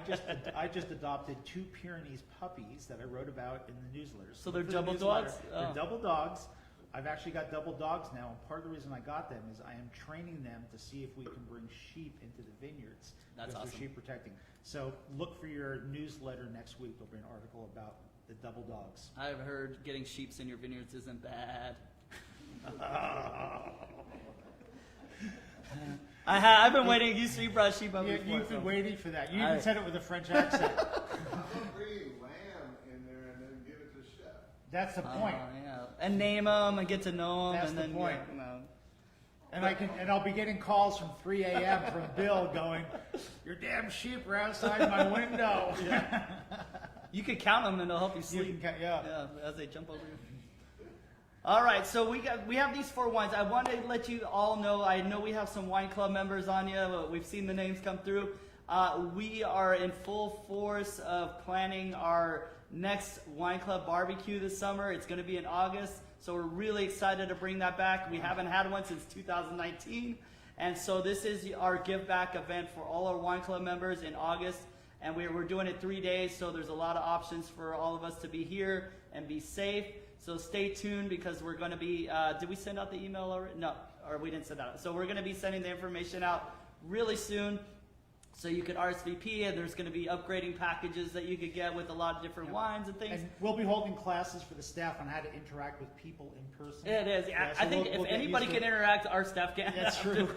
just adopted 2 Pyrenees puppies that I wrote about in the newsletter. So they're for the double newsletter, dogs? They're Oh. double dogs. I've actually got double dogs now, and part of the reason I got them is I am training them to see if we can bring sheep into the vineyards. That's because awesome. They're sheep protecting. So look for your newsletter next week. There'll be an article about the double dogs. I've heard getting sheeps in your vineyards isn't bad. I've been waiting. You brought sheep up before. You've been so. waiting for that. You even said it with a French accent. I'll bring lamb in there and then give it to chef. That's the point. Yeah. And name them and get to know them. That's and the then, point. Yeah, no. And I'll be getting calls from 3 a.m. from Bill going, "Your damn sheep are outside my window." You could count them and it'll help you You sleep. can, Yeah, as they jump over you. All right, so we have these 4 wines. I want to let you all know. I know we have some wine club members on you. We've seen the names come through. We are in full force of planning our next wine club barbecue this summer. It's going to be in August, so we're really excited to bring that back. We haven't had one since 2019, and so this is our give back event for all our wine club members in August. And we're doing it 3 days, so there's a lot of options for all of us to be here and be safe. So stay tuned because we're going to be, did we send out the email already? No, or we didn't send out. So we're going to be sending the information out really soon. So you could RSVP, and there's going to be upgrading packages that you could get with a lot of different wines and things. And we'll be holding classes for the staff on how to interact with people in person. It is. Yeah, so I think we'll if get anybody used to can it. interact, our staff can. That's true.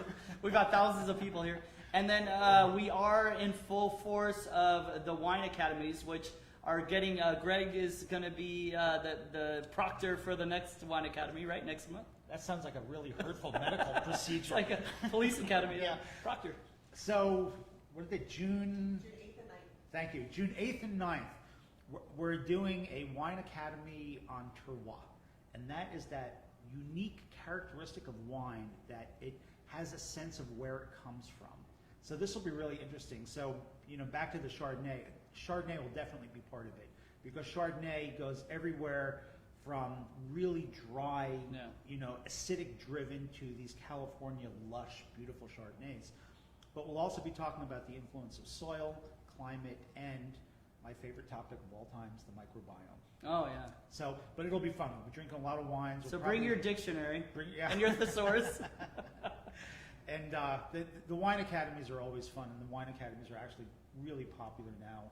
We've got thousands of people here. And then we are in full force of the wine academies, which are getting. Greg is going to be the proctor for the next Wine Academy, right? Next month. That sounds like a really hurtful medical It's procedure. like a police academy. Yeah. Proctor. So, what is it, June? June 8th and 9th. Thank you. June 8th and 9th, we're doing a Wine Academy on terroir. And that is that unique characteristic of wine that it has a sense of where it comes from. So this will be really interesting. So, back to the Chardonnay. Chardonnay will definitely be part of it because Chardonnay goes everywhere from really dry, acidic driven to these California lush, beautiful Chardonnays. But we'll also be talking about the influence of soil, climate, and my favorite topic of all times, the microbiome. Oh yeah. So, but it'll be fun. We'll be drinking a lot of wines. So bring your dictionary yeah. and your thesaurus. And the wine academies are always fun, and the wine academies are actually really popular now.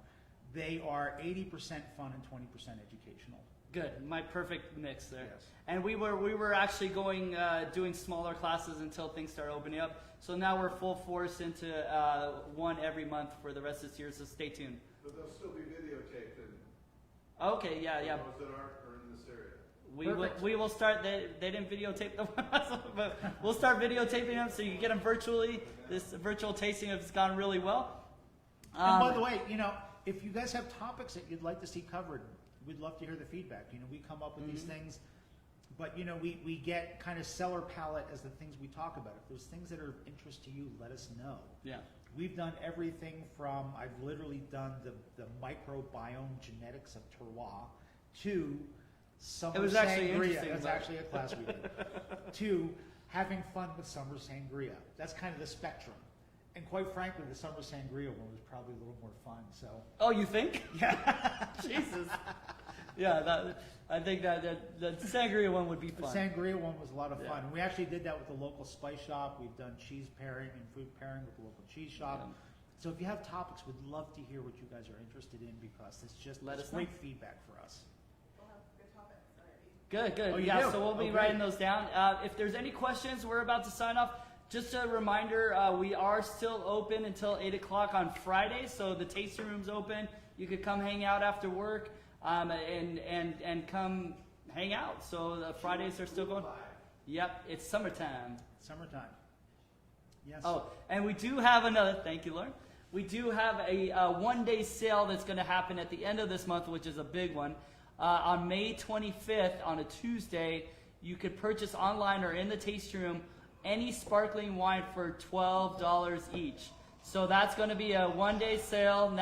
They are 80% fun and 20% educational. Good, my perfect mix there. Yes. And we were actually going doing smaller classes until things start opening up. So now we're full force into one every month for the rest of this year. So stay tuned. But they'll still be videotaped and Okay, yeah. those that are in this area. We will start. They didn't videotape them, but we'll start videotaping them so you can get them virtually. This virtual tasting has gone really well. And by the way, if you guys have topics that you'd like to see covered, we'd love to hear the feedback. We come up with these things, but we get kind of cellar palate as the things we talk about. If there's things that are of interest to you, let us know. Yeah. We've done everything from, I've literally done the microbiome genetics of terroir to summer It was actually sangria. interesting, It was but- actually a class we did. To having fun with summer sangria. That's kind of the spectrum. And quite frankly, the summer sangria one was probably a little more fun. So Oh, you think? yeah, Jesus. Yeah, I think that the sangria one would be the fun. sangria one was a lot of fun. Yeah. And we actually did that with the local spice shop. We've done cheese pairing and food pairing with the local cheese shop. Yeah. So if you have topics, we'd love to hear what you guys are interested in because it's just Let it's us know. great feedback for us. We'll have good topics already. Good. Oh, you Yeah, do? so we'll be Oh, writing great. those down. If there's any questions, we're about to sign off. Just a reminder, we are still open until 8 o'clock on Friday, so the tasting room's open. You could come hang out after work and come hang out. So the Fridays are still going. Yep, it's summertime. Summertime. Yes. Oh, and we do have another, thank you, Lauren. We do have a one-day sale that's going to happen at the end of this month, which is a big one. On May 25th, on a Tuesday, you could purchase online or in the tasting room any sparkling wine for $12 each. So that's going to be a one-day sale,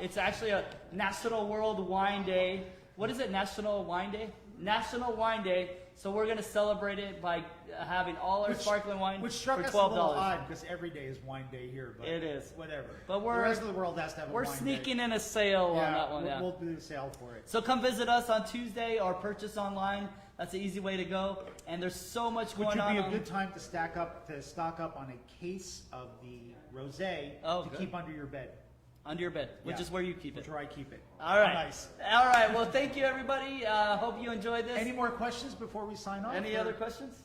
it's actually a National World Wine Day. What is it, National Wine Day? National Wine Day. So we're going to celebrate it by having all our sparkling wine Which struck for us $12. a little odd because every day is wine day here. But It is. Whatever. But the rest of the world has to have a We're wine sneaking day. in a sale Yeah, on that one. Yeah. We'll do a sale for it. So come visit us on Tuesday or purchase online. That's an easy way to go. And there's so much Which going would on. be a good time to stock up on a case of the rosé Oh, to good. keep under your bed. Under your bed, which Yeah. is where you keep it. Which where I keep it. All right. Nice. All right. Well, thank you, everybody. Hope you enjoyed this. Any more questions before we sign off? Any or- other questions?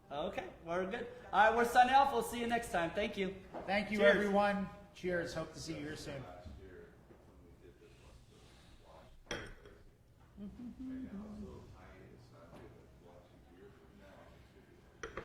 Okay, we're good. All right, we're signing off. We'll see you next time. Thank you. Thank you, Cheers. everyone. Cheers. Hope to see you here soon. Last year, when we did this one, the wine, maybe I was a little tiny.